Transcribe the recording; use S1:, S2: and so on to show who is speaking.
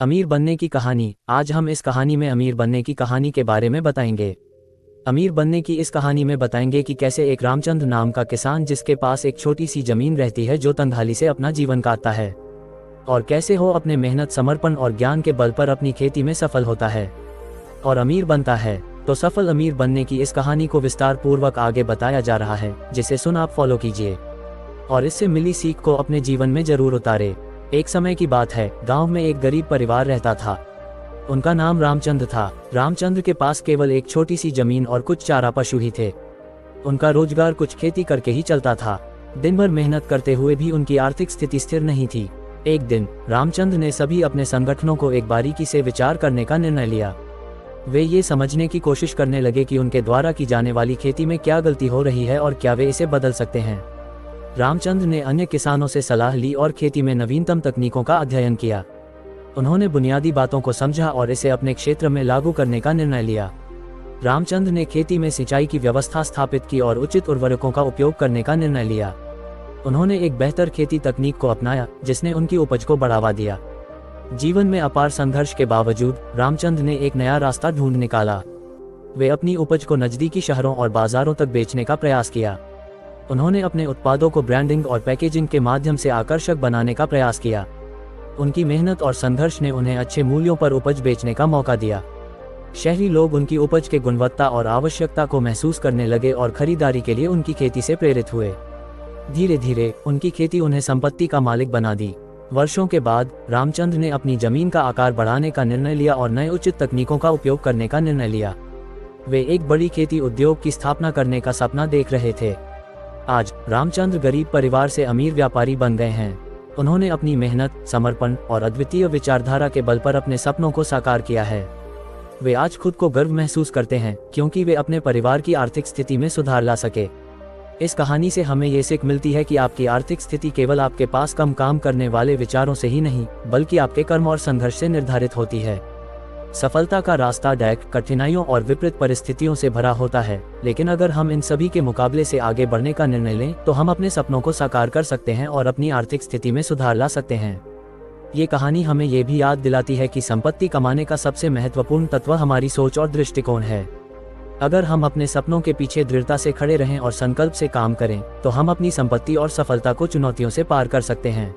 S1: अमीर बनने की कहानी। आज हम इस कहानी में अमीर बनने की कहानी के बारे में बताएंगे। अमीर बनने की इस कहानी में बताएंगे कि कैसे एक रामचंद्र नाम का किसान, जिसके पास एक छोटी सी जमीन रहती है, जो तंगहाली से अपना जीवन काटता है, और कैसे वो अपने मेहनत, समर्पण और ज्ञान के बल पर अपनी खेती में सफल होता है और अमीर बनता है। तो सफल अमीर बनने की इस कहानी को विस्तार पूर्वक आगे बताया जा रहा है, जिसे सुन आप फॉलो कीजिए और इससे मिली सीख को अपने जीवन में जरूर उतारे। एक समय की बात है, गांव में एक गरीब परिवार रहता था। उनका नाम रामचंद्र था। रामचंद्र के पास केवल एक छोटी सी जमीन और कुछ चारा पशु ही थे। उनका रोजगार कुछ खेती करके ही चलता था। दिन भर मेहनत करते हुए भी उनकी आर्थिक स्थिति स्थिर नहीं थी। एक दिन रामचंद्र ने सभी अपने संगठनों को एक बारीकी से विचार करने का निर्णय लिया। वे ये समझने की कोशिश करने लगे कि उनके द्वारा की जाने वाली खेती में क्या गलती हो रही है और क्या वे इसे बदल सकते हैं। रामचंद्र ने अन्य किसानों से सलाह ली और खेती में नवीनतम तकनीकों का अध्ययन किया। उन्होंने बुनियादी बातों को समझा और इसे अपने क्षेत्र में लागू करने का निर्णय लिया। रामचंद्र ने खेती में सिंचाई की व्यवस्था स्थापित की और उचित उर्वरकों का उपयोग करने का निर्णय लिया। उन्होंने एक बेहतर खेती तकनीक को अपनाया, जिसने उनकी उपज को बढ़ावा दिया। जीवन में अपार संघर्ष के बावजूद रामचंद्र ने एक नया रास्ता ढूंढ निकाला। वे अपनी उपज को नजदीकी शहरों और बाजारों तक बेचने का प्रयास किया। उन्होंने अपने उत्पादों को ब्रांडिंग और पैकेजिंग के माध्यम से आकर्षक बनाने का प्रयास किया। उनकी मेहनत और संघर्ष ने उन्हें अच्छे मूल्यों पर उपज बेचने का मौका दिया। शहरी लोग उनकी उपज के गुणवत्ता और आवश्यकता को महसूस करने लगे और खरीदारी के लिए उनकी खेती से प्रेरित हुए। धीरे धीरे उनकी खेती उन्हें संपत्ति का मालिक बना दी। वर्षों के बाद रामचंद्र ने अपनी जमीन का आकार बढ़ाने का निर्णय लिया और नए उचित तकनीकों का उपयोग करने का निर्णय लिया। वे एक बड़ी खेती उद्योग की स्थापना करने का सपना देख रहे थे। आज रामचंद्र गरीब परिवार से अमीर व्यापारी बन गए हैं। उन्होंने अपनी मेहनत, समर्पण और अद्वितीय विचारधारा के बल पर अपने सपनों को साकार किया है। वे आज खुद को गर्व महसूस करते हैं, क्योंकि वे अपने परिवार की आर्थिक स्थिति में सुधार ला सके। इस कहानी से हमें ये सीख मिलती है कि आपकी आर्थिक स्थिति केवल आपके पास कम काम करने वाले विचारों से ही नहीं, बल्कि आपके कर्म और संघर्ष से निर्धारित होती है। सफलता का रास्ता डायक, कठिनाइयों और विपरीत परिस्थितियों से भरा होता है, लेकिन अगर हम इन सभी के मुकाबले से आगे बढ़ने का निर्णय लें, तो हम अपने सपनों को साकार कर सकते हैं और अपनी आर्थिक स्थिति में सुधार ला सकते हैं। ये कहानी हमें ये भी याद दिलाती है कि संपत्ति कमाने का सबसे महत्वपूर्ण तत्व हमारी सोच और दृष्टिकोण है। अगर हम अपने सपनों के पीछे दृढ़ता से खड़े रहें और संकल्प से काम करें, तो हम अपनी संपत्ति और सफलता को चुनौतियों से पार कर सकते हैं।